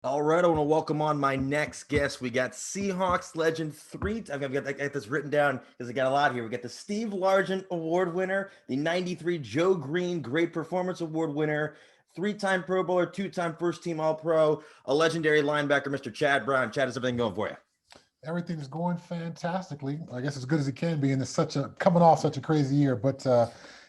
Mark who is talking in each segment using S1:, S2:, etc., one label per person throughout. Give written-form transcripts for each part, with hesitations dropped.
S1: All right, I want to welcome on my next guest. We got Seahawks legend I've got this written down because I got a lot here. We got the Steve Largent Award winner, the '93 Joe Green Great Performance Award winner, three-time Pro Bowler, two-time first-team All-Pro, a legendary linebacker, Mr. Chad Brown. Chad, is everything going for you?
S2: Everything is going fantastically. I guess as good as it can be, and it's such a coming off such a crazy year. But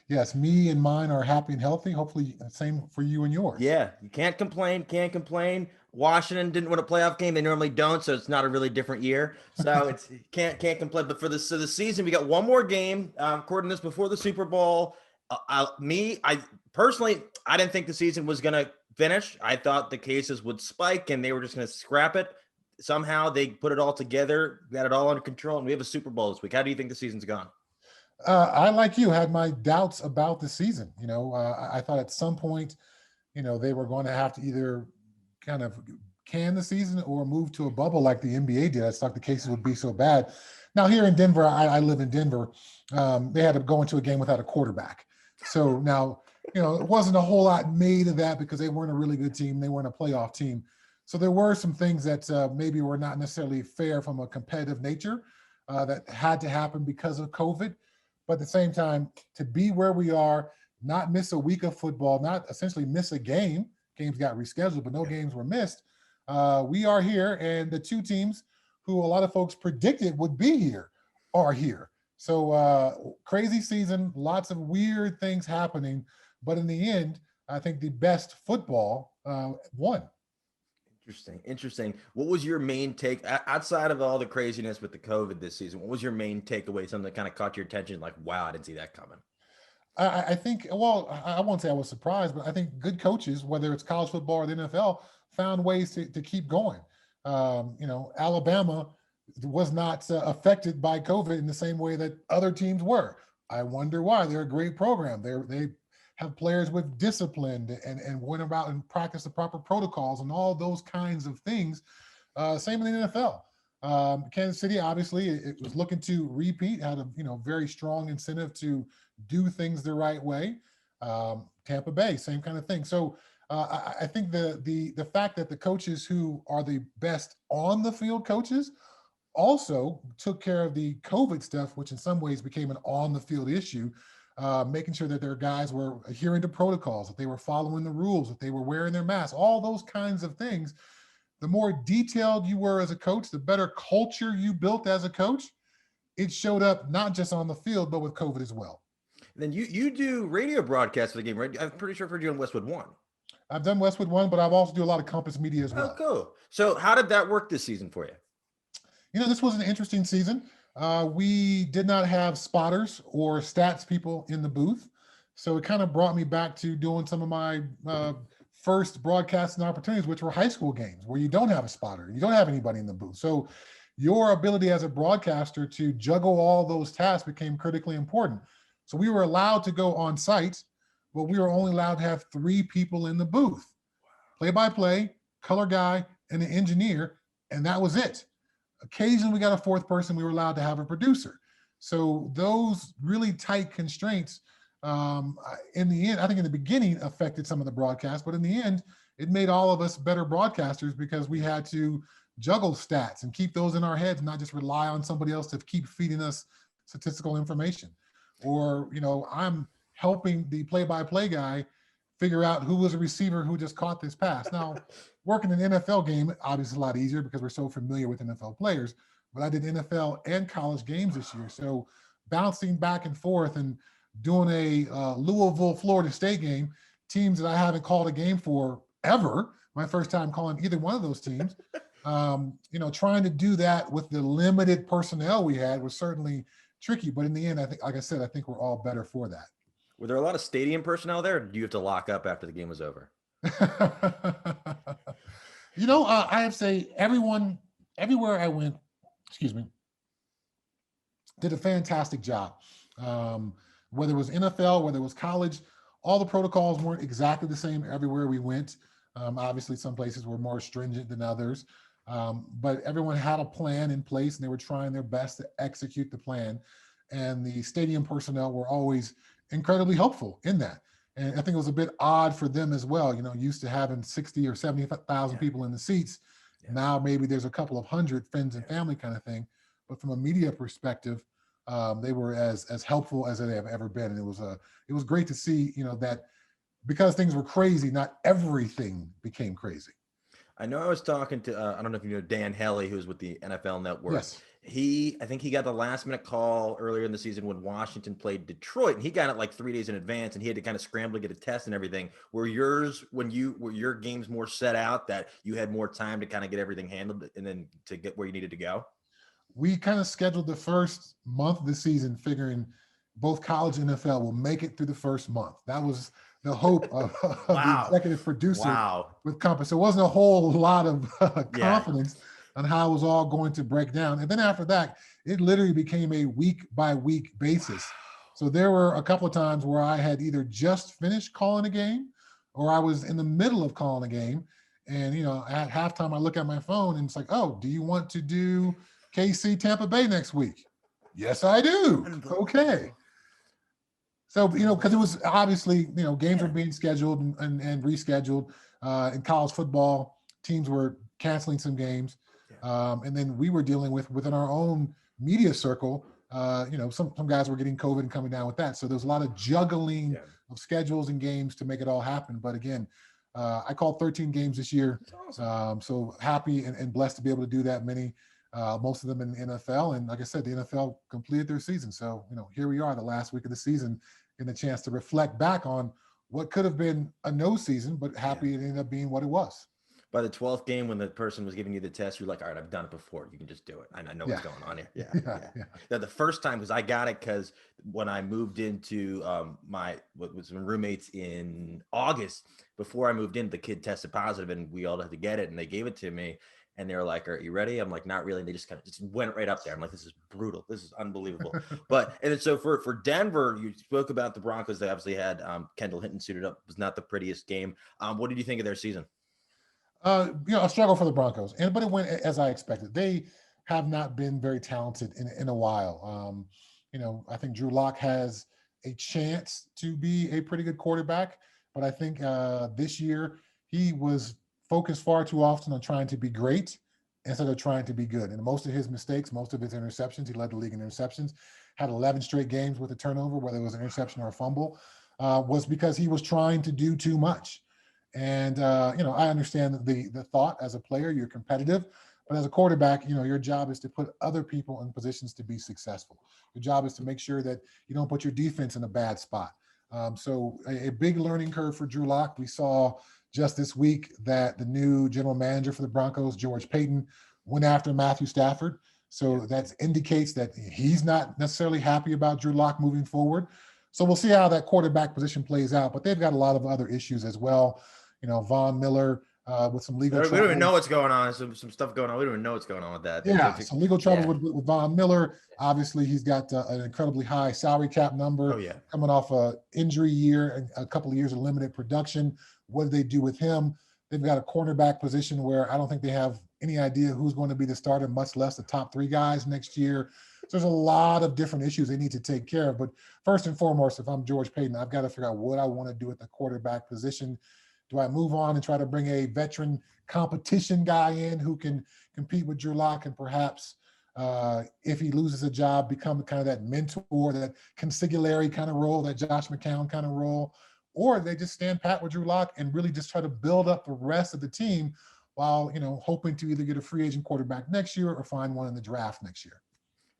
S2: yes, me and mine are happy and healthy. Hopefully, same for you and yours.
S1: Yeah, you can't complain. Can't complain. Washington didn't win a playoff game; they normally don't, so it's not a really different year. So it's can't complain. But for the season, we got one more game. Recording this before the Super Bowl. I personally, I didn't think the season was gonna finish. I thought the cases would spike and they were just gonna scrap it. Somehow they put it all together, got it all under control, and we have a Super Bowl this week. How do you think the season's gone?
S2: I, like you, had my doubts about the season. I thought at some point, they were going to have to either kind of can the season or move to a bubble like the NBA did. I thought the cases would be so bad. Now here in Denver, I live in Denver. They had to go into a game without a quarterback. So now, it wasn't a whole lot made of that because they weren't a really good team. They weren't a playoff team. So there were some things that maybe were not necessarily fair from a competitive nature that had to happen because of COVID. But at the same time, to be where we are, not miss a week of football, not essentially miss a game. Games got rescheduled, but no games were missed. We are here, and the two teams who a lot of folks predicted would be here are here. So crazy season, lots of weird things happening, but in the end, I think the best football won.
S1: Interesting. Interesting. What was your main take outside of all the craziness with the COVID this season? What was your main takeaway? Something that kind of caught your attention, like, wow, I didn't see that coming.
S2: I think, well, I won't say I was surprised, but I think good coaches, whether it's college football or the NFL, found ways to keep going. Alabama was not affected by COVID in the same way that other teams were. I wonder why. They're a great program. They have players with discipline and went about and practice the proper protocols and all those kinds of things. Same in the NFL. Kansas City, obviously, it was looking to repeat, had a very strong incentive to do things the right way. Tampa Bay, same kind of thing. So I think the fact that the coaches who are the best on the field coaches also took care of the COVID stuff, which in some ways became an on the field issue, making sure that their guys were adhering to protocols, that they were following the rules, that they were wearing their masks, all those kinds of things. The more detailed you were as a coach, the better culture you built as a coach. It showed up not just on the field, but with COVID as well.
S1: And then you do radio broadcasts for the game, right? I'm pretty sure I've heard you on Westwood One.
S2: I've done Westwood One, but I've also do a lot of Compass Media as
S1: Oh,
S2: well.
S1: cool. So how did that work this season for you?
S2: This was an interesting season. We did not have spotters or stats people in the booth. So it kind of brought me back to doing some of my first broadcasting opportunities, which were high school games where you don't have a spotter, you don't have anybody in the booth. So your ability as a broadcaster to juggle all those tasks became critically important. So we were allowed to go on site, but we were only allowed to have three people in the booth: play by play, color guy, and an engineer. And that was it. Occasionally, we got a fourth person. We were allowed to have a producer. So those really tight constraints, in the end, I think in the beginning affected some of the broadcast, but in the end, it made all of us better broadcasters because we had to juggle stats and keep those in our heads, not just rely on somebody else to keep feeding us statistical information. Or, I'm helping the play-by-play guy figure out who was a receiver who just caught this pass. Now, working an NFL game, obviously a lot easier because we're so familiar with NFL players, but I did NFL and college games this year. So bouncing back and forth and doing a Louisville, Florida State game, teams that I haven't called a game for ever, my first time calling either one of those teams. Trying to do that with the limited personnel we had was certainly tricky. But in the end, I think, like I said, I think we're all better for that.
S1: Were there a lot of stadium personnel there? Or did you have to lock up after the game was over?
S2: I have to say everyone, everywhere I went, excuse me, did a fantastic job. Whether it was NFL, whether it was college, all the protocols weren't exactly the same everywhere we went. Obviously, some places were more stringent than others, but everyone had a plan in place and they were trying their best to execute the plan. And the stadium personnel were always incredibly helpful in that. And I think it was a bit odd for them as well, used to having 60 or 70,000 people in the seats.
S1: Yeah.
S2: Now maybe there's a couple of hundred friends and family kind of thing. But from a media perspective, they were as helpful as they have ever been. And it was great to see, that because things were crazy, not everything became crazy.
S1: I know I was talking to, I don't know if you know Dan Hellie, who's with the NFL Network.
S2: Yes.
S1: I think he got the last minute call earlier in the season when Washington played Detroit, and he got it like 3 days in advance, and he had to kind of scramble to get a test and everything. Were your games more set out that you had more time to kind of get everything handled and then to get where you needed to go?
S2: We kind of scheduled the first month of the season figuring both college and NFL will make it through the first month. That was the hope of the executive producer with Compass. So it wasn't a whole lot of confidence on how it was all going to break down. And then after that, it literally became a week by week basis. So there were a couple of times where I had either just finished calling a game or I was in the middle of calling a game. And, at halftime, I look at my phone and it's like, oh, do you want to do KC Tampa Bay next week? Yes, I do. Okay. So, because it was obviously, games were being scheduled and rescheduled. In college football, teams were canceling some games. And then we were dealing within our own media circle, some guys were getting COVID and coming down with that. So there's a lot of juggling of schedules and games to make it all happen. But again, I called 13 games this year. Awesome. So happy and blessed to be able to do that many. Most of them in the NFL. And like I said, the NFL completed their season. So, here we are the last week of the season and a chance to reflect back on what could have been a no season, but happy it ended up being what it was.
S1: By the 12th game, when the person was giving you the test, you're like, all right, I've done it before. You can just do it. I know what's going on here. Yeah. The first time, because I got it because when I moved into with some roommates in August, before I moved in, the kid tested positive and we all had to get it and they gave it to me. And they were like, are you ready? I'm like, not really. And they just went right up there. I'm like, this is brutal. This is unbelievable. And then so for Denver, you spoke about the Broncos. They obviously had Kendall Hinton suited up. It was not the prettiest game. What did you think of their season?
S2: A struggle for the Broncos. But it went as I expected. They have not been very talented in a while. I think Drew Lock has a chance to be a pretty good quarterback. But I think this year he was focused far too often on trying to be great instead of trying to be good. And most of his mistakes, most of his interceptions, he led the league in interceptions, had 11 straight games with a turnover, whether it was an interception or a fumble, was because he was trying to do too much. And, I understand the thought as a player, you're competitive, but as a quarterback, your job is to put other people in positions to be successful. Your job is to make sure that you don't put your defense in a bad spot. So a big learning curve for Drew Lock. We saw just this week that the new general manager for the Broncos, George Paton, went after Matthew Stafford. So that indicates that he's not necessarily happy about Drew Lock moving forward. So we'll see how that quarterback position plays out, but they've got a lot of other issues as well. Von Miller with some legal trouble.
S1: We don't even know what's going on. Some stuff going on. We don't even know what's going on with that.
S2: Yeah, some legal trouble with Von Miller. Obviously, he's got an incredibly high salary cap number. Coming off an injury year and a couple of years of limited production. What do they do with him? They've got a cornerback position where I don't think they have any idea who's going to be the starter, much less the top 3 guys next year. So there's a lot of different issues they need to take care of. But first and foremost, if I'm George Paton, I've got to figure out what I want to do at the quarterback position. Do I move on and try to bring a veteran competition guy in who can compete with Drew Lock and perhaps, if he loses a job, become kind of that mentor, that consigliere kind of role, that Josh McCown kind of role? Or they just stand pat with Drew Lock and really just try to build up the rest of the team while, hoping to either get a free agent quarterback next year or find one in the draft next year.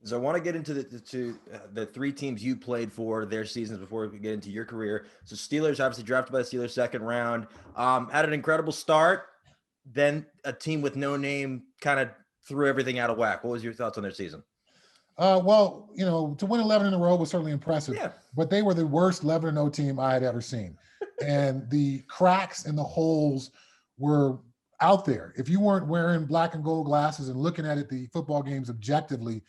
S1: So I want to get into the 3 teams you played for, their seasons before we get into your career. So Steelers, obviously drafted by the Steelers second round, had an incredible start. Then a team with no name kind of threw everything out of whack. What was your thoughts on their season?
S2: Well, to win 11 in a row was certainly impressive, but they were the worst 11-0 team I had ever seen. And the cracks and the holes were out there. If you weren't wearing black and gold glasses and looking at the football games objectively,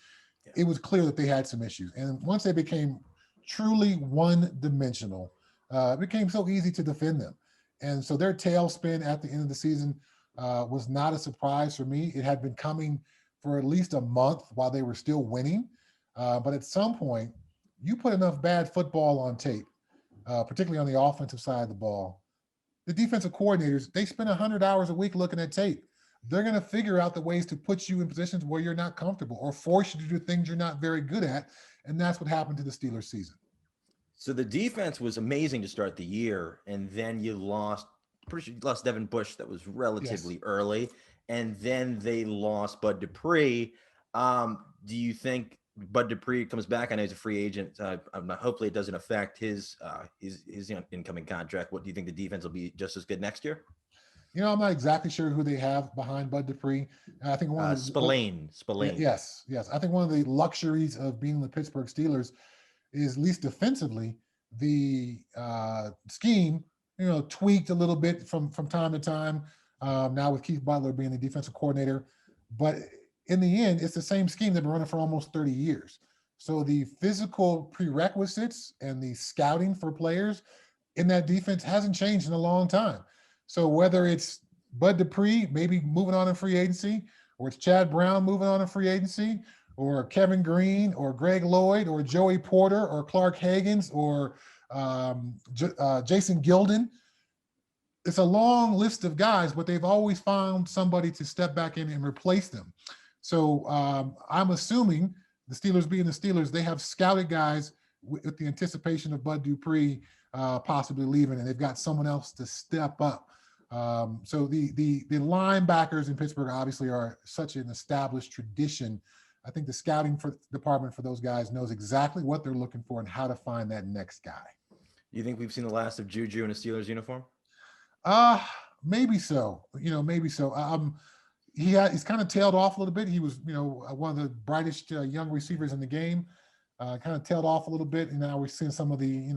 S2: it was clear that they had some issues. And once they became truly one-dimensional, it became so easy to defend them. And so their tailspin at the end of the season was not a surprise for me. It had been coming for at least a month while they were still winning. But at some point, you put enough bad football on tape particularly on the offensive side of the ball, the defensive coordinators, they spend 100 hours a week looking at tape. They're going to figure out the ways to put you in positions where you're not comfortable or force you to do things you're not very good at. And that's what happened to the Steelers season.
S1: So the defense was amazing to start the year, and then you lost. Pretty sure you lost Devin Bush. That was relatively early, and then they lost Bud Dupree. Do you think Bud Dupree comes back? I know he's a free agent. Hopefully, it doesn't affect his incoming contract. What do you think the defense will be just as good next year?
S2: You know, I'm not exactly sure who they have behind Bud Dupree. I think one of the
S1: Spillane.
S2: Yes. I think one of the luxuries of being the Pittsburgh Steelers is, at least defensively, the scheme, tweaked a little bit from time to time. Now with Keith Butler being the defensive coordinator, but in the end, it's the same scheme they've been running for almost 30 years. So the physical prerequisites and the scouting for players in that defense hasn't changed in a long time. So whether it's Bud Dupree maybe moving on in free agency, or it's Chad Brown moving on in free agency, or Kevin Greene, or Greg Lloyd, or Joey Porter, or Clark Haggans, or Jason Gilden, it's a long list of guys, but they've always found somebody to step back in and replace them. So I'm assuming the Steelers being the Steelers, they have scouted guys with the anticipation of Bud Dupree possibly leaving, and they've got someone else to step up. So the linebackers in Pittsburgh obviously are such an established tradition. I think the scouting department for those guys knows exactly what they're looking for and how to find that next guy.
S1: You think we've seen the last of Juju in a Steelers uniform?
S2: Maybe so. Maybe so. He's kind of tailed off a little bit. He was, one of the brightest young receivers in the game. Kind of tailed off a little bit, and now we're seeing some of the,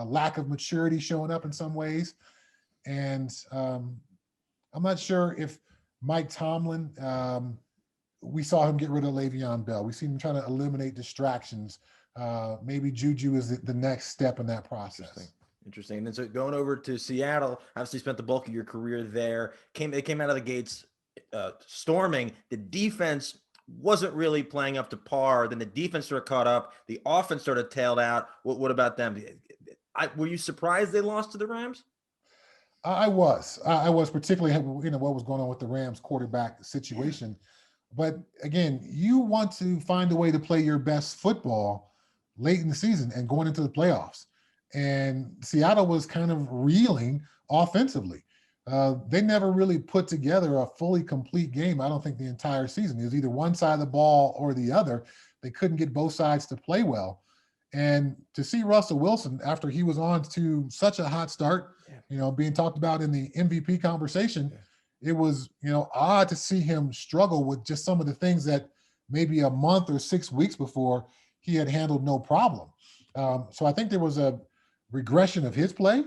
S2: lack of maturity showing up in some ways. And I'm not sure if Mike Tomlin, we saw him get rid of Le'Veon Bell. We see him trying to eliminate distractions. Maybe Juju is the next step in that process.
S1: Interesting. And then so going over to Seattle, obviously spent the bulk of your career there. They came out of the gates storming. The defense wasn't really playing up to par. Then the defense sort of caught up. The offense sort of tailed out. What about them? Were you surprised they lost to the Rams?
S2: I was particularly, what was going on with the Rams quarterback situation. But again, you want to find a way to play your best football late in the season and going into the playoffs. And Seattle was kind of reeling offensively. They never really put together a fully complete game. I don't think the entire season. It was either one side of the ball or the other. They couldn't get both sides to play well. And to see Russell Wilson, after he was on to such a hot start, being talked about in the MVP conversation, it was, odd to see him struggle with just some of the things that maybe a month or 6 weeks before he had handled no problem. So I think there was a regression of his play.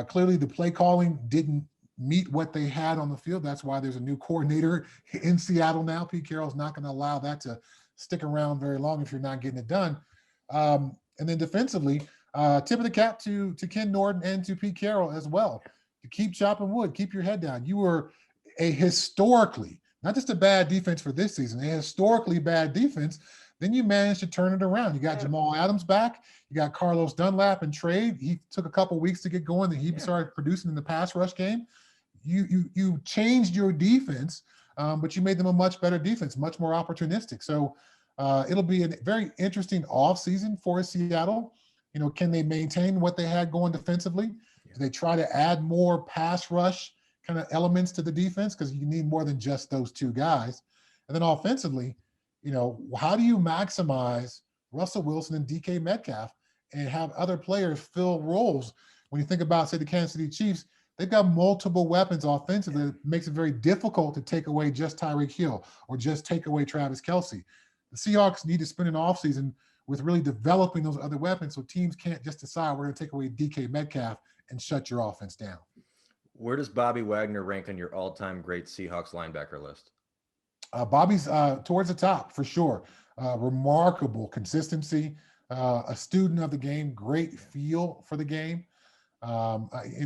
S2: Clearly the play calling didn't meet what they had on the field. That's why there's a new coordinator in Seattle now. Pete Carroll's not going to allow that to stick around very long if you're not getting it done. And then defensively, tip of the cap to Ken Norton and to Pete Carroll as well. To keep chopping wood, keep your head down. You were a historically, not just a bad defense for this season, a historically bad defense. Then you managed to turn it around. You got Jamal Adams back. You got Carlos Dunlap in trade. He took a couple weeks to get going. Then he started producing in the pass rush game. You changed your defense, but you made them a much better defense, much more opportunistic. So it'll be a very interesting offseason for Seattle. Can they maintain what they had going defensively? Do they try to add more pass rush kind of elements to the defense? Because you need more than just those two guys. And then offensively, how do you maximize Russell Wilson and DK Metcalf and have other players fill roles? When you think about, say, the Kansas City Chiefs, they've got multiple weapons offensively that makes it very difficult to take away just Tyreek Hill or just take away Travis Kelce. The Seahawks need to spend an offseason with really developing those other weapons so teams can't just decide we're going to take away DK Metcalf and shut your offense down.
S1: Where does Bobby Wagner rank on your all-time great Seahawks linebacker list?
S2: Bobby's towards the top for sure. Remarkable consistency, a student of the game, great feel for the game.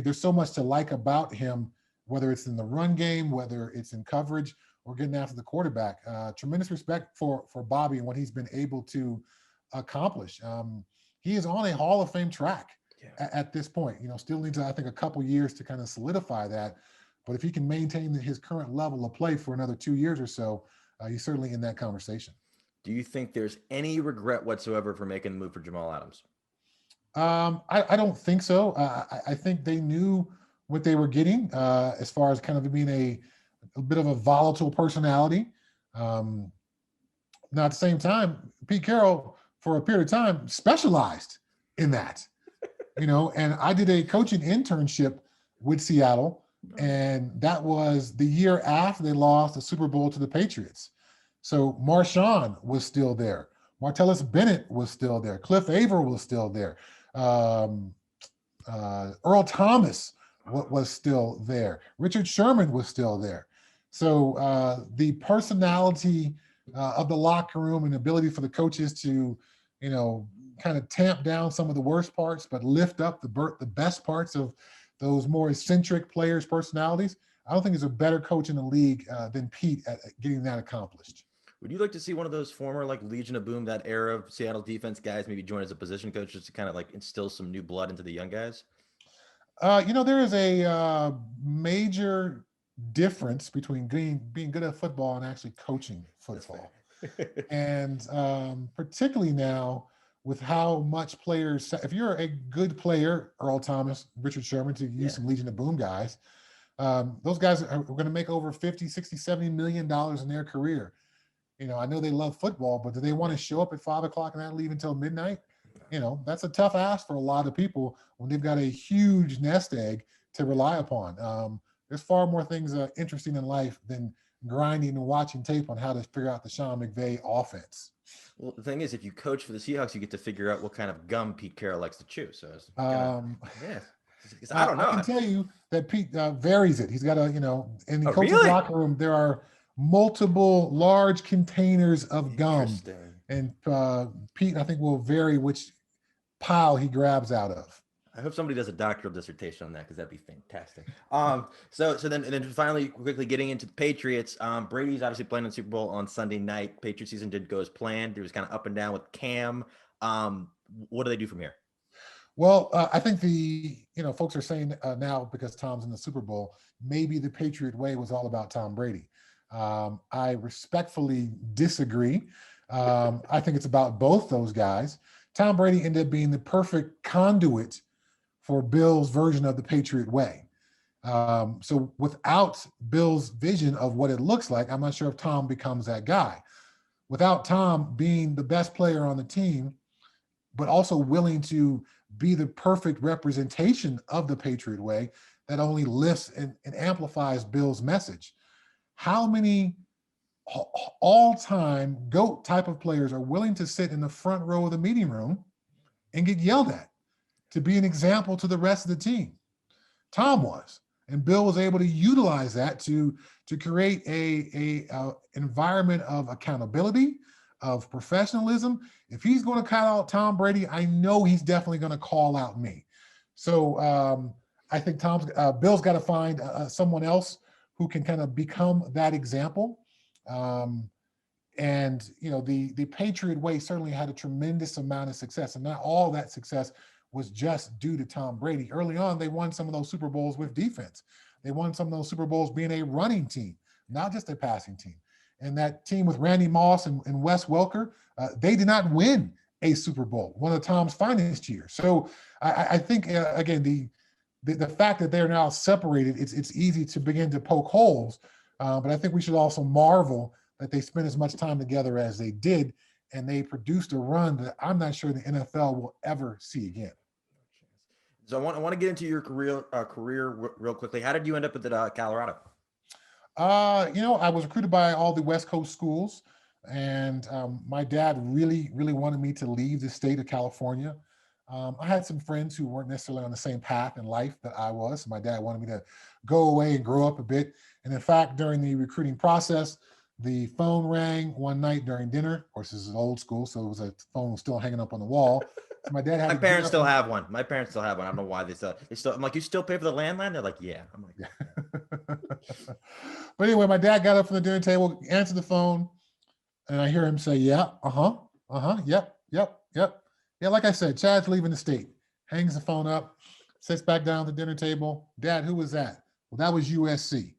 S2: There's so much to like about him, whether it's in the run game, whether it's in coverage or getting after the quarterback. Tremendous respect for Bobby and what he's been able to accomplish. He is on a Hall of Fame track. at this point. Still needs, I think, a couple years to kind of solidify that. But if he can maintain his current level of play for another 2 years or so, he's certainly in that conversation.
S1: Do you think there's any regret whatsoever for making the move for Jamal Adams?
S2: I don't think so. I think they knew what they were getting as far as kind of being a bit of a volatile personality. Now, at the same time, Pete Carroll, for a period of time, specialized in that. And I did a coaching internship with Seattle, and that was the year after they lost the Super Bowl to the Patriots. So Marshawn was still there. Martellus Bennett was still there. Cliff Averill was still there. Earl Thomas was still there. Richard Sherman was still there. So the personality of the locker room and ability for the coaches to, kind of tamp down some of the worst parts, but lift up the best parts of those more eccentric players' personalities. I don't think there's a better coach in the league than Pete at getting that accomplished.
S1: Would you like to see one of those former Legion of Boom, that era of Seattle defense guys, maybe join as a position coach just to kind of instill some new blood into the young guys?
S2: There is a major difference between being good at football and actually coaching football. And particularly now with how much players, if you're a good player, Earl Thomas, Richard Sherman, to use some Legion of Boom guys, those guys are going to make over 50, 60, $70 million in their career. I know they love football, but do they want to show up at 5 o'clock and not leave until midnight? That's a tough ask for a lot of people when they've got a huge nest egg to rely upon. There's far more things interesting in life than grinding and watching tape on how to figure out the Sean McVay offense.
S1: Well, the thing is, if you coach for the Seahawks, you get to figure out what kind of gum Pete Carroll likes to chew. So, I don't know.
S2: I can tell you that Pete varies it. He's got in the coach's locker room, there are multiple large containers of gum. And Pete, I think, will vary which pile he grabs out of.
S1: I hope somebody does a doctoral dissertation on that, because that'd be fantastic. So then finally, quickly getting into the Patriots. Brady's obviously playing in the Super Bowl on Sunday night. Patriot season didn't go as planned. It was kind of up and down with Cam. What do they do from here?
S2: Well, I think folks are saying now, because Tom's in the Super Bowl, maybe the Patriot way was all about Tom Brady. I respectfully disagree. I think it's about both those guys. Tom Brady ended up being the perfect conduit for Bill's version of the Patriot way. So without Bill's vision of what it looks like, I'm not sure if Tom becomes that guy. Without Tom being the best player on the team, but also willing to be the perfect representation of the Patriot way, that only lifts and amplifies Bill's message. How many all-time GOAT type of players are willing to sit in the front row of the meeting room and get yelled at to be an example to the rest of the team? Tom was, and Bill was able to utilize that to create a environment of accountability, of professionalism. If he's going to call out Tom Brady, I know he's definitely going to call out me. So I think Bill's got to find someone else who can kind of become that example. And the Patriot way certainly had a tremendous amount of success, and not all that success was just due to Tom Brady. Early on, they won some of those Super Bowls with defense. They won some of those Super Bowls being a running team, not just a passing team. And that team with Randy Moss and Wes Welker, they did not win a Super Bowl, one of Tom's finest years. So I think, again, the fact that they're now separated, it's easy to begin to poke holes. But I think we should also marvel that they spent as much time together as they did, and they produced a run that I'm not sure the NFL will ever see again.
S1: So I want to get into your career real quickly. How did you end up at Colorado?
S2: I was recruited by all the West Coast schools, and my dad really, really wanted me to leave the state of California. I had some friends who weren't necessarily on the same path in life that I was. My dad wanted me to go away and grow up a bit. And in fact, during the recruiting process, the phone rang one night during dinner. Of course, this is old school, so the phone was still hanging up on the wall. So my dad had.
S1: My parents still have one. I don't know why they still. I'm like, you still pay for the landline? They're like, yeah. I'm like,
S2: yeah. But anyway, my dad got up from the dinner table, answered the phone, and I hear him say, "Yeah, yep. Yeah, like I said, Chad's leaving the state. hangs the phone up, sits back down at the dinner table. Dad, who was that? Well, that was USC.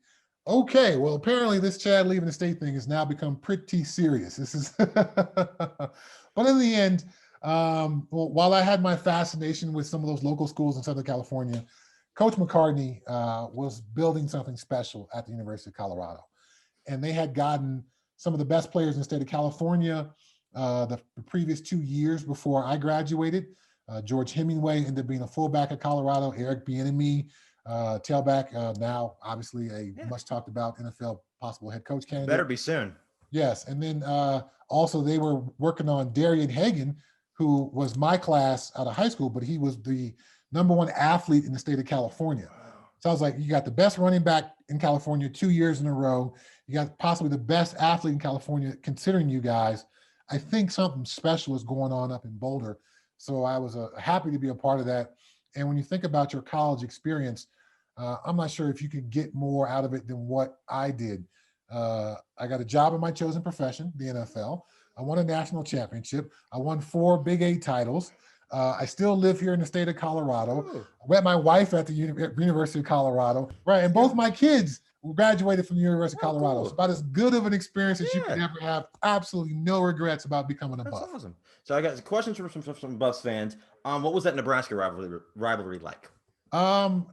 S2: Okay, well, apparently this Chad leaving the state thing has now become pretty serious. This is, but in the end, well, while I had my fascination with some of those local schools in Southern California, Coach McCartney was building something special at the University of Colorado. And they had gotten some of the best players in the state of California the previous 2 years before I graduated. George Hemingway ended up being a fullback at Colorado, Eric Bieniemy, tailback, now obviously a much talked about NFL possible head coach candidate.
S1: Better be soon.
S2: Yes. And then also they were working on Darian Hagan, who was my class out of high school, but he was the #1 athlete in the state of California. So I was like, you got the best running back in California 2 years in a row. You got possibly the best athlete in California, considering you guys. I think something special is going on up in Boulder. So I was happy to be a part of that. And when you think about your college experience, I'm not sure if you could get more out of it than what I did. I got a job in my chosen profession, the NFL. I won a national championship. I won 4 Big 8 titles. I still live here in the state of Colorado.
S1: Ooh.
S2: I met my wife at the University of Colorado, right? And both my kids graduated from the University of Colorado.
S1: Cool.
S2: It's about as good of an experience as you could ever have. Absolutely no regrets about becoming a Buff.
S1: That's awesome. So I got questions from some Buffs fans. What was that Nebraska rivalry like?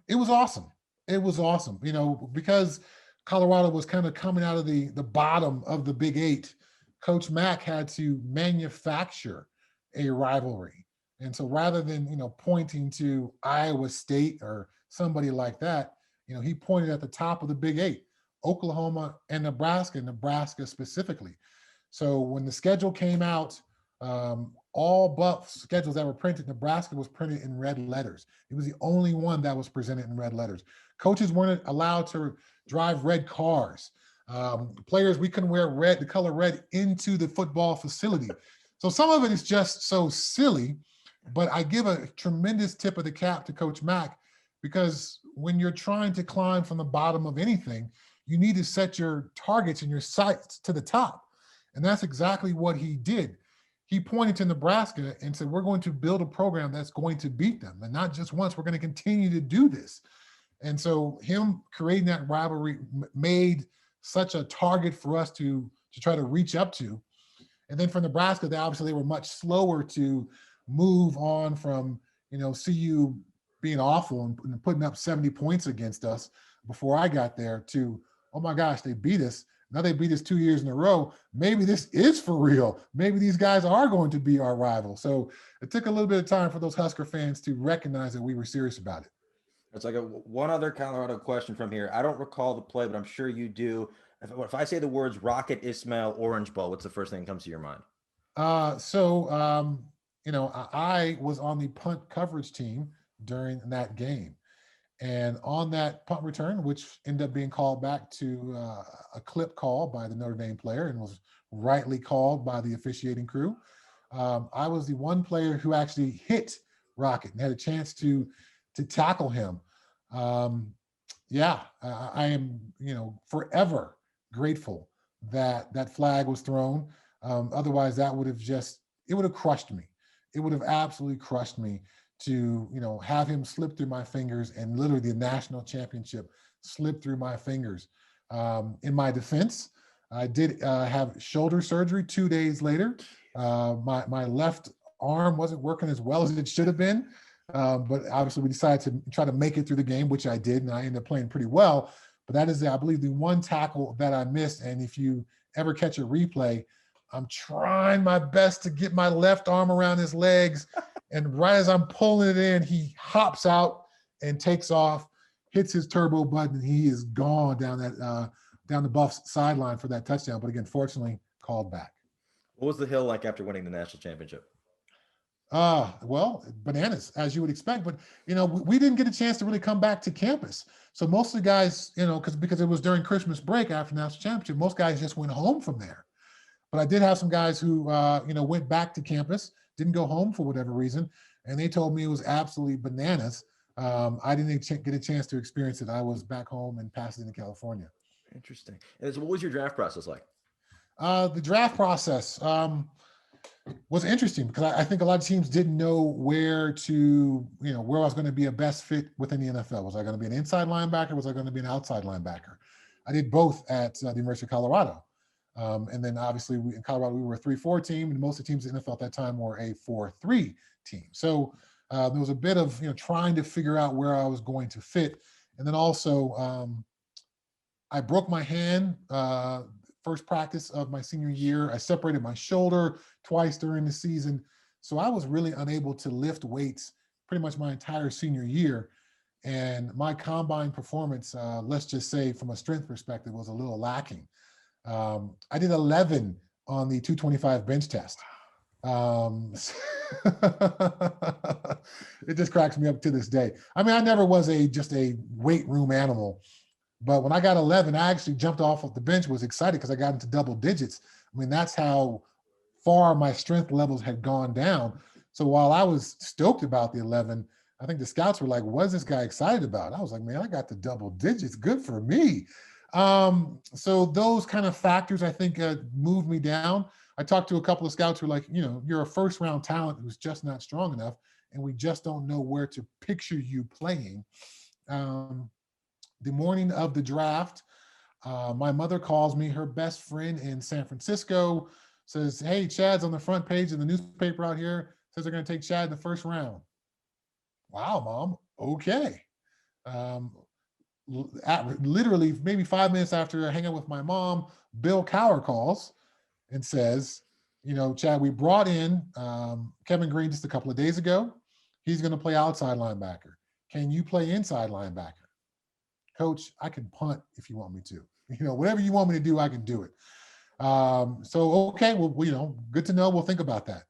S2: It was awesome. It was awesome, you know, because Colorado was kind of coming out of the bottom of the Big 8. Coach Mack had to manufacture a rivalry. And so rather than, you know, pointing to Iowa State or somebody like that, you know, he pointed at the top of the Big 8, Oklahoma and Nebraska specifically. So when the schedule came out, all Buff schedules that were printed, Nebraska was printed in red letters. It was the only one that was presented in red letters. Coaches weren't allowed to drive red cars. Players, we couldn't wear the color red into the football facility. So some of it is just so silly, but I give a tremendous tip of the cap to Coach Mack, because when you're trying to climb from the bottom of anything, you need to set your targets and your sights to the top. And that's exactly what he did. He pointed to Nebraska and said, we're going to build a program that's going to beat them. And not just once, we're going to continue to do this. And so him creating that rivalry made such a target for us to try to reach up to. And then for Nebraska, they were much slower to move on from, you know, CU being awful and putting up 70 points against us before I got there to, oh my gosh, they beat us. Now they beat us 2 years in a row. Maybe this is for real. Maybe these guys are going to be our rival. So it took a little bit of time for those Husker fans to recognize that we were serious about it.
S1: It's like one other Colorado question from here. I don't recall the play, but I'm sure you do. If I say the words Rocket Ismail Orange Bowl, what's the first thing that comes to your mind?
S2: You know, I was on the punt coverage team during that game. And on that punt return, which ended up being called back to a clip call by the Notre Dame player and was rightly called by the officiating crew, I was the one player who actually hit Rocket and had a chance to tackle him. I am, you know, forever grateful that that flag was thrown. Otherwise, that would have it would have crushed me. It would have absolutely crushed me to, you know, have him slip through my fingers and literally the national championship slip through my fingers. In my defense, I did have shoulder surgery 2 days later. My left arm wasn't working as well as it should have been. But obviously we decided to try to make it through the game, which I did, and I ended up playing pretty well. But that is, I believe, the one tackle that I missed. And if you ever catch a replay, I'm trying my best to get my left arm around his legs. And right as I'm pulling it in, he hops out and takes off, hits his turbo button, and he is gone down the Buffs sideline for that touchdown. But again, fortunately, called back.
S1: What was the hill like after winning the national championship?
S2: Well, bananas, as you would expect. But, you know, we didn't get a chance to really come back to campus. So most of the guys, you know, because it was during Christmas break after national championship, most guys just went home from there. But I did have some guys who, you know, went back to campus, didn't go home for whatever reason. And they told me it was absolutely bananas. I didn't get a chance to experience it. I was back home in Pasadena, California.
S1: Interesting. And so what was your draft process like?
S2: The draft process. was interesting because I think a lot of teams didn't know where to, where I was going to be a best fit within the NFL. Was I going to be an inside linebacker? Was I going to be an outside linebacker? I did both at the University of Colorado. And then obviously in Colorado, we were a 3-4 team, and most of the teams in the NFL at that time were a 4-3 team. So there was a bit of, trying to figure out where I was going to fit. And then also I broke my hand first practice of my senior year. I separated my shoulder twice during the season. So I was really unable to lift weights pretty much my entire senior year. And my combine performance, let's just say from a strength perspective, was a little lacking. I did 11 on the 225 bench test. It just cracks me up to this day. I mean, I never was just a weight room animal. But when I got 11, I actually jumped off of the bench, was excited because I got into double digits. I mean, that's how far my strength levels had gone down. So while I was stoked about the 11, I think the scouts were like, what is this guy excited about? I was like, man, I got the double digits. Good for me. So those kind of factors, I think, moved me down. I talked to a couple of scouts who were like, you're a first round talent who's just not strong enough, and we just don't know where to picture you playing. The morning of the draft, my mother calls me. Her best friend in San Francisco says, hey, Chad's on the front page of the newspaper out here. Says they're going to take Chad in the first round. Wow, Mom. Okay. Literally, maybe 5 minutes after I hang out with my mom, Bill Cowher calls and says, Chad, we brought in Kevin Greene just a couple of days ago. He's going to play outside linebacker. Can you play inside linebacker? Coach, I can punt if you want me to. Whatever you want me to do, I can do it. So, okay, well, good to know. We'll think about that.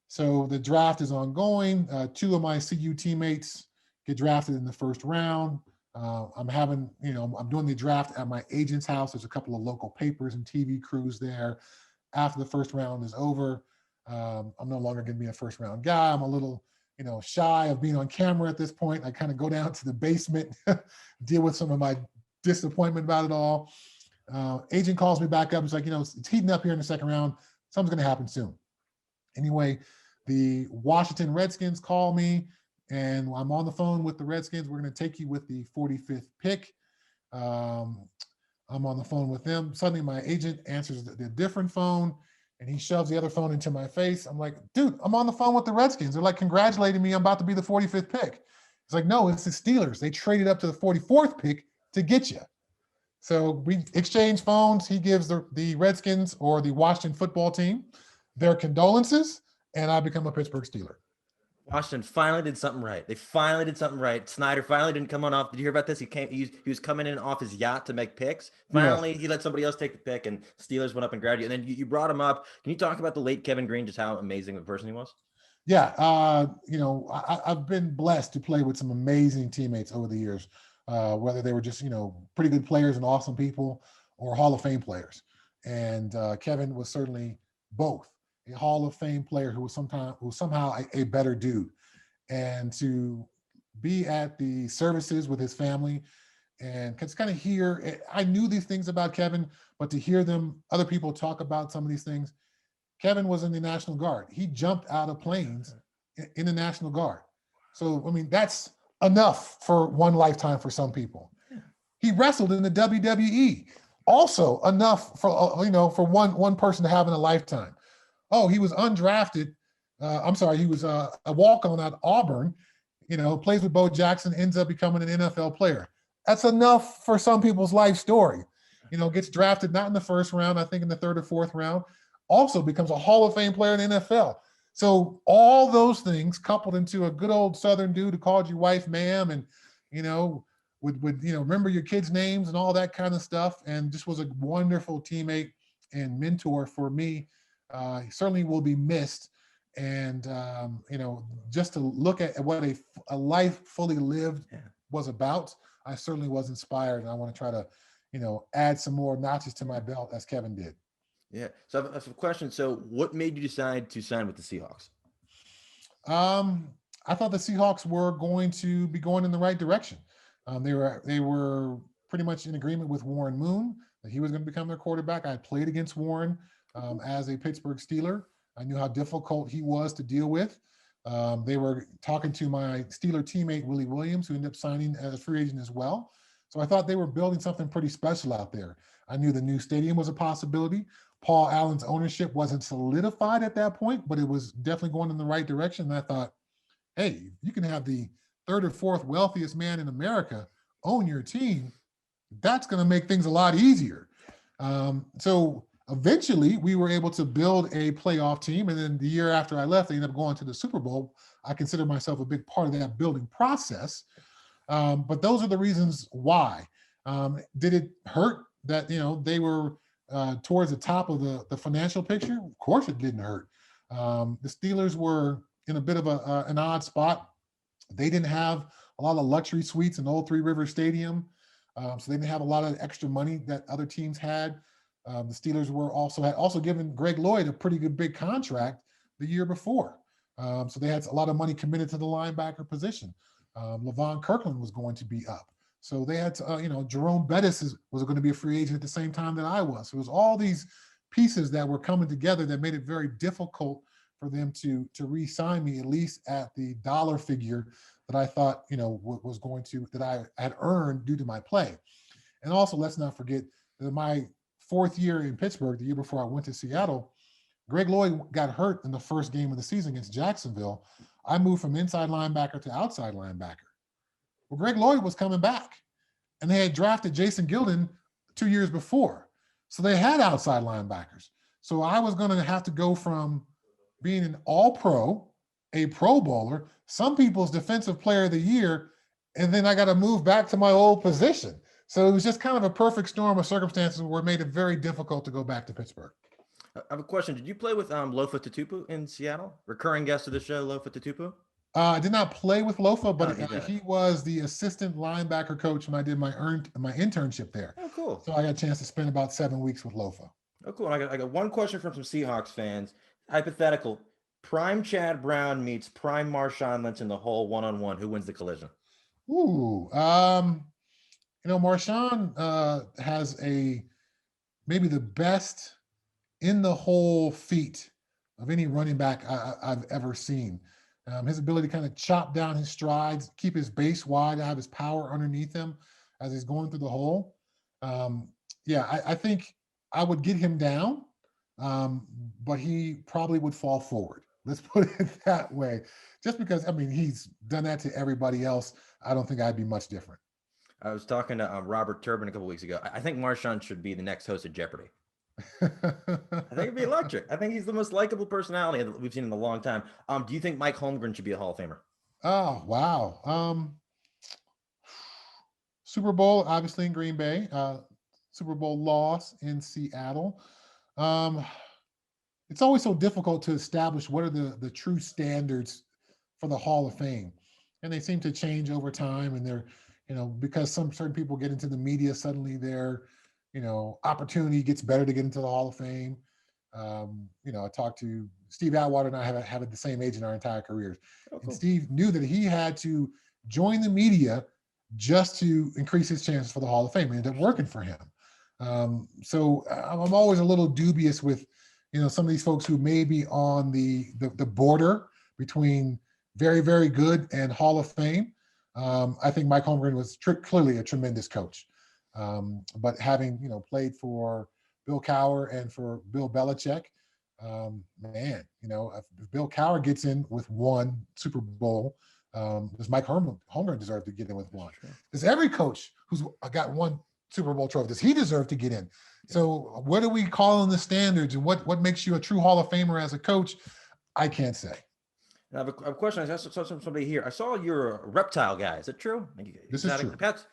S2: So the draft is ongoing. 2 of my CU teammates get drafted in the first round. I'm doing the draft at my agent's house. There's a couple of local papers and TV crews there. After the first round is over, I'm no longer going to be a first round guy. I'm a little shy of being on camera at this point. I kind of go down to the basement, deal with some of my disappointment about it all. Agent calls me back up. It's like, it's heating up here in the second round. Something's going to happen soon. Anyway, the Washington Redskins call me, and I'm on the phone with the Redskins. We're going to take you with the 45th pick. I'm on the phone with them. Suddenly my agent answers the different phone, and he shoves the other phone into my face. I'm like, dude, I'm on the phone with the Redskins. They're like congratulating me. I'm about to be the 45th pick. It's like, no, it's the Steelers. They traded up to the 44th pick to get you. So we exchange phones. He gives the Redskins, or the Washington football team, their condolences, and I become a Pittsburgh Steeler.
S1: Washington finally did something right. They finally did something right. Snyder finally didn't come on off. Did you hear about this? He was coming in off his yacht to make picks. Finally, yes. He let somebody else take the pick, and Steelers went up and grabbed you. And then you brought him up. Can you talk about the late Kevin Greene, just how amazing of a person he was?
S2: Yeah, I've been blessed to play with some amazing teammates over the years, whether they were just pretty good players and awesome people, or Hall of Fame players. And Kevin was certainly both. A Hall of Fame player who was somehow a better dude, and to be at the services with his family and just kind of hear. I knew these things about Kevin, but to hear other people talk about some of these things. Kevin was in the National Guard. He jumped out of planes in the National Guard. So I mean, that's enough for one lifetime for some people. He wrestled in the WWE. Also enough for for one person to have in a lifetime. Oh, he was undrafted. He was a walk-on at Auburn, plays with Bo Jackson, ends up becoming an NFL player. That's enough for some people's life story. Gets drafted not in the first round, I think in the third or fourth round, also becomes a Hall of Fame player in the NFL. So all those things coupled into a good old Southern dude who called you wife, ma'am, and, would remember your kids' names and all that kind of stuff, and just was a wonderful teammate and mentor for me. He certainly will be missed. And, just to look at what a life fully lived was about, I certainly was inspired. And I want to try to, add some more notches to my belt as Kevin did.
S1: Yeah. So I have a question. So what made you decide to sign with the Seahawks?
S2: I thought the Seahawks were going to be going in the right direction. They were pretty much in agreement with Warren Moon that he was going to become their quarterback. I played against Warren as a Pittsburgh Steeler. I knew how difficult he was to deal with. They were talking to my Steeler teammate, Willie Williams, who ended up signing as a free agent as well. So I thought they were building something pretty special out there. I knew the new stadium was a possibility. Paul Allen's ownership wasn't solidified at that point, but it was definitely going in the right direction. And I thought, hey, you can have the third or fourth wealthiest man in America own your team. That's going to make things a lot easier. So eventually we were able to build a playoff team. And then the year after I left, they ended up going to the Super Bowl. I consider myself a big part of that building process. But those are the reasons why. Did it hurt that, they were towards the top of the financial picture? Of course it didn't hurt. The Steelers were in a bit of an odd spot. They didn't have a lot of luxury suites in Old Three River Stadium. So they didn't have a lot of extra money that other teams had. The Steelers had also given Greg Lloyd a pretty good big contract the year before. So they had a lot of money committed to the linebacker position. Levon Kirkland was going to be up. So they had to, Jerome Bettis was going to be a free agent at the same time that I was. So it was all these pieces that were coming together that made it very difficult for them to re-sign me, at least at the dollar figure that I thought, that I had earned due to my play. And also, let's not forget that my fourth year in Pittsburgh, the year before I went to Seattle, Greg Lloyd got hurt in the first game of the season against Jacksonville. I moved from inside linebacker to outside linebacker. Well, Greg Lloyd was coming back, and they had drafted Jason Gilden 2 years before. So they had outside linebackers. So I was going to have to go from being an all-pro, a Pro Bowler, some people's defensive player of the year, and then I got to move back to my old position. So it was just kind of a perfect storm of circumstances where it made it very difficult to go back to Pittsburgh.
S1: I have a question. Did you play with Lofa Tatupu in Seattle? Recurring guest of the show, Lofa Tatupu?
S2: I did not play with Lofa, but he was the assistant linebacker coach when I did my internship there.
S1: Oh, cool.
S2: So I got a chance to spend about 7 weeks with Lofa.
S1: Oh, cool. I got one question from some Seahawks fans. Hypothetical. Prime Chad Brown meets prime Marshawn Lynch in the hole one-on-one. Who wins the collision?
S2: Ooh. Marshawn has maybe the best in the hole feet of any running back I've ever seen. His ability to kind of chop down his strides, keep his base wide, have his power underneath him as he's going through the hole. I think I would get him down, but he probably would fall forward. Let's put it that way. Just because, he's done that to everybody else. I don't think I'd be much different.
S1: I was talking to Robert Turbin a couple weeks ago. I think Marshawn should be the next host of Jeopardy. I think it'd be electric. I think he's the most likable personality that we've seen in a long time. Do you think Mike Holmgren should be a Hall of Famer?
S2: Oh, wow. Super Bowl, obviously in Green Bay. Super Bowl loss in Seattle. It's always so difficult to establish what are the true standards for the Hall of Fame. And they seem to change over time. And they're, because some certain people get into the media, suddenly their, opportunity gets better to get into the Hall of Fame. I talked to Steve Atwater and I have the same age in our entire careers. Oh, cool. And Steve knew that he had to join the media just to increase his chances for the Hall of Fame. It ended up working for him. So I'm always a little dubious with, some of these folks who may be on the border between very, very good and Hall of Fame. I think Mike Holmgren was clearly a tremendous coach. But having, played for Bill Cowher and for Bill Belichick, if Bill Cowher gets in with one Super Bowl, does Mike Holmgren deserve to get in with one? Sure. Does every coach who's got one Super Bowl trophy, does he deserve to get in? So what are we calling the standards, and what makes you a true Hall of Famer as a coach? I can't say.
S1: I have a question. I saw somebody here. I saw you're a reptile guy. Is it true?
S2: This is true.
S1: Pets?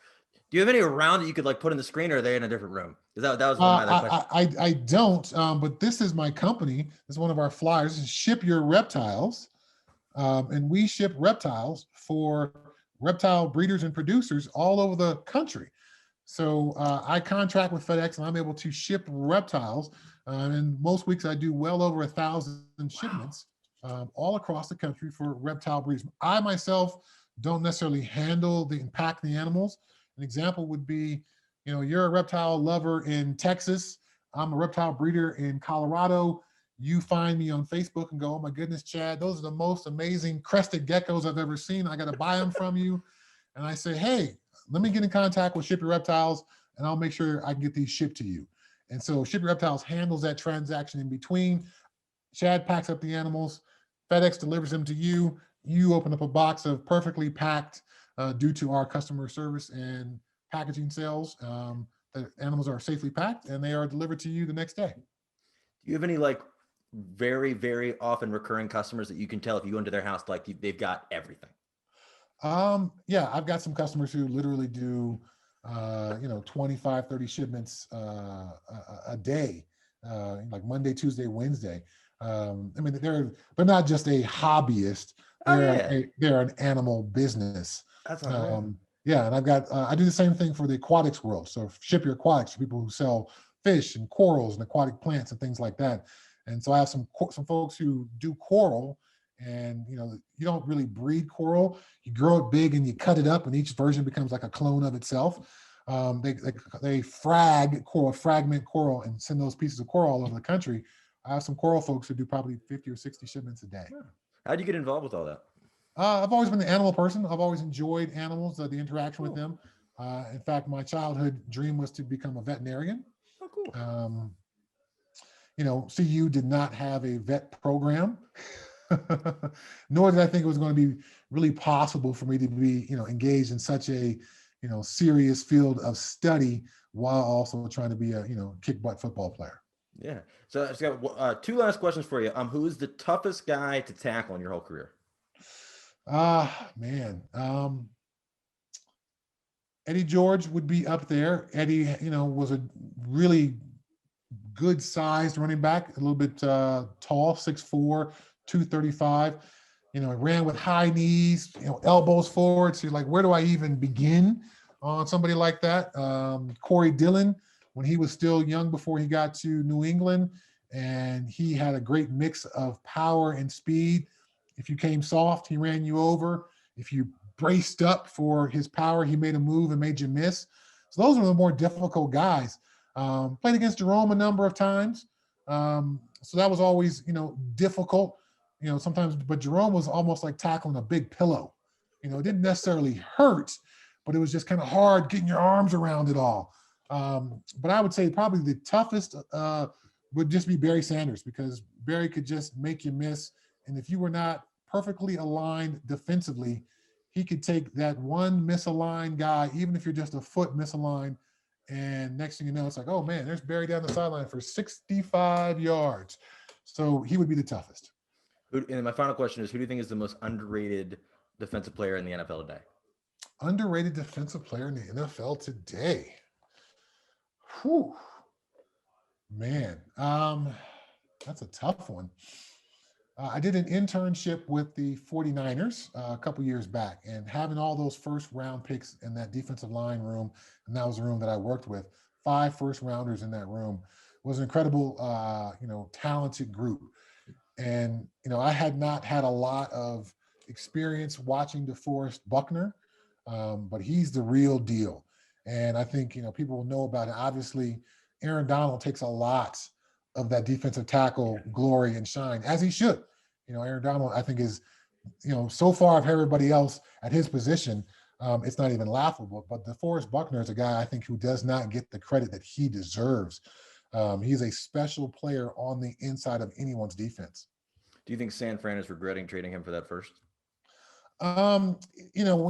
S1: Do you have any around that you could put in the screen, or are they in a different room? That was one of my other questions.
S2: I don't, but this is my company. This is one of our flyers. This is Ship Your Reptiles. And we ship reptiles for reptile breeders and producers all over the country. So I contract with FedEx, and I'm able to ship reptiles. And most weeks I do well over 1,000 shipments all across the country for reptile breeders. I myself don't necessarily handle and pack the animals. An example would be, you're a reptile lover in Texas. I'm a reptile breeder in Colorado. you find me on Facebook and go, oh my goodness, Chad, those are the most amazing crested geckos I've ever seen. I got to buy them from you. And I say, hey, let me get in contact with Ship Your Reptiles and I'll make sure I can get these shipped to you. And so Ship Your Reptiles handles that transaction in between. Chad packs up the animals, FedEx delivers them to you. You open up a box of perfectly packed due to our customer service and packaging sales. The animals are safely packed and they are delivered to you the next day.
S1: Do you have any like very, very often recurring customers that you can tell if you go into their house, like they've got everything?
S2: Yeah, I've got some customers who literally do, 25, 30 shipments a day, like Monday, Tuesday, Wednesday. I mean, they're not just a hobbyist;
S1: Oh yeah,
S2: they're an animal business.
S1: that's unreal.
S2: Yeah, and I've got I do the same thing for the aquatics world. So Ship Your Aquatics for people who sell fish and corals and aquatic plants and things like that. And so I have some folks who do coral, and you don't really breed coral. You grow it big and you cut it up, and each version becomes like a clone of itself. They fragment coral and send those pieces of coral all over the country. I have some coral folks who do probably 50 or 60 shipments a day.
S1: How'd you get involved with all that?
S2: I've always been an animal person. I've always enjoyed animals, the interaction with them. In fact, my childhood dream was to become a veterinarian.
S1: Oh, cool.
S2: CU did not have a vet program, nor did I think it was going to be really possible for me to be, engaged in such a, serious field of study while also trying to be a, kick butt football player.
S1: Yeah. So I've got two last questions for you. Who is the toughest guy to tackle in your whole career?
S2: Man. Eddie George would be up there. Eddie, was a really good sized running back, a little bit tall, 6'4", 235. Ran with high knees, elbows forward. So you're like, where do I even begin on somebody like that? Corey Dillon, when he was still young before he got to New England, and he had a great mix of power and speed. If you came soft, he ran you over. If you braced up for his power, he made a move and made you miss. So those are the more difficult guys. Played against Jerome a number of times. So that was always, difficult, sometimes, but Jerome was almost like tackling a big pillow. It didn't necessarily hurt, but it was just kind of hard getting your arms around it all. But I would say probably the toughest would just be Barry Sanders, because Barry could just make you miss. And if you were not perfectly aligned defensively, he could take that one misaligned guy, even if you're just a foot misaligned, and next thing you know, it's like, oh man, there's Barry down the sideline for 65 yards. So he would be the toughest.
S1: And my final question is, who do you think is the most underrated defensive player in the NFL today?
S2: Underrated defensive player in the NFL today? Whew. Man, that's a tough one. I did an internship with the 49ers a couple years back, and having all those first round picks in that defensive line room, and that was the room that I worked with, 5 first rounders in that room, was an incredible, talented group. And, I had not had a lot of experience watching DeForest Buckner, but he's the real deal. And I think, people will know about it. Obviously, Aaron Donald takes a lot of that defensive tackle glory and shine, as he should. Aaron Donald, I think, is, so far of everybody else at his position, it's not even laughable. But DeForest Buckner is a guy, I think, who does not get the credit that he deserves. He's a special player on the inside of anyone's defense.
S1: Do you think San Fran is regretting trading him for that first?
S2: When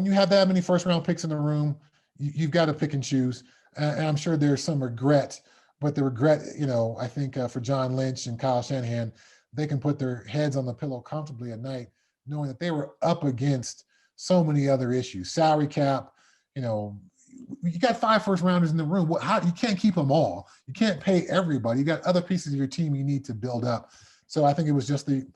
S2: you have that many first round picks in the room, you've got to pick and choose. And I'm sure there's some regret, but the regret, I think for John Lynch and Kyle Shanahan, they can put their heads on the pillow comfortably at night, knowing that they were up against so many other issues. Salary cap, you got 5 first rounders in the room. You can't keep them all. You can't pay everybody. You got other pieces of your team you need to build up. So I think it was just the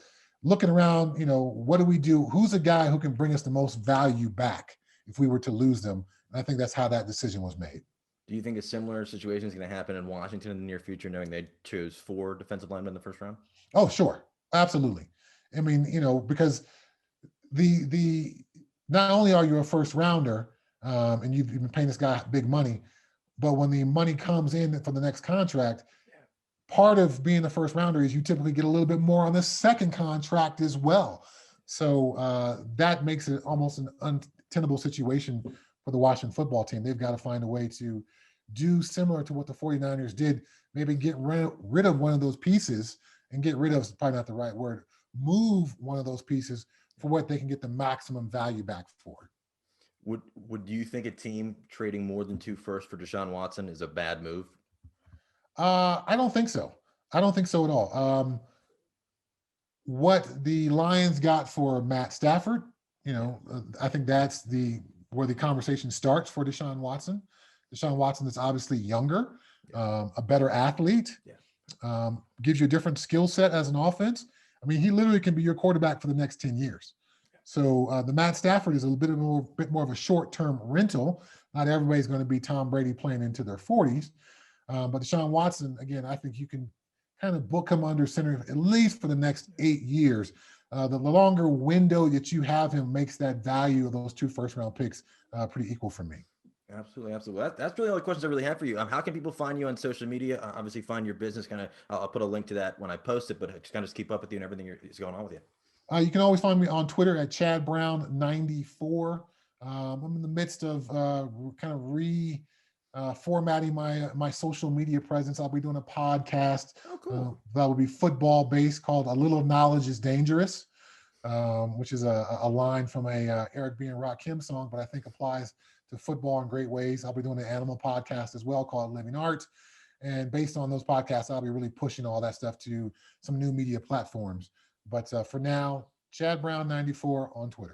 S2: looking around, what do we do? Who's a guy who can bring us the most value back if we were to lose them? And I think that's how that decision was made.
S1: Do you think a similar situation is going to happen in Washington in the near future, knowing they chose 4 defensive linemen in the first round?
S2: Oh, sure. Absolutely. I mean, because the not only are you a first rounder and you've been paying this guy big money, but when the money comes in for the next contract, part of being a first rounder is you typically get a little bit more on the second contract as well. So that makes it almost an untenable situation for the Washington football team. They've got to find a way to do similar to what the 49ers did, maybe get rid of one of those pieces, and get rid of is probably not the right word, move one of those pieces for what they can get the maximum value back for.
S1: Would you think a team trading more than 2 firsts for Deshaun Watson is a bad move?
S2: I don't think so. I don't think so at all. What the Lions got for Matt Stafford, I think that's where the conversation starts for Deshaun Watson. Deshaun Watson is obviously younger, a better athlete, gives you a different skill set as an offense. I mean, he literally can be your quarterback for the next 10 years. So the Matt Stafford is a bit more of a short-term rental. Not everybody's going to be Tom Brady playing into their 40s. But Deshaun Watson, again, I think you can kind of book him under center at least for the next 8 years. The longer window that you have him makes that value of those 2 first-round picks pretty equal for me.
S1: Absolutely. That's really all the questions I really have for you. How can people find you on social media? Obviously, find your business. I'll put a link to that when I post it, but just keep up with you and everything that's going on with you.
S2: You can always find me on Twitter at ChadBrown94. I'm in the midst of formatting my social media presence. I'll be doing a podcast.
S1: Oh, cool.
S2: That will be football based, called "A Little Knowledge is Dangerous," which is a line from a Eric B. and Rakim song, but I think applies to football in great ways. I'll be doing an animal podcast as well called Living Art. And based on those podcasts, I'll be really pushing all that stuff to some new media platforms. But for now, ChadBrown94 on Twitter.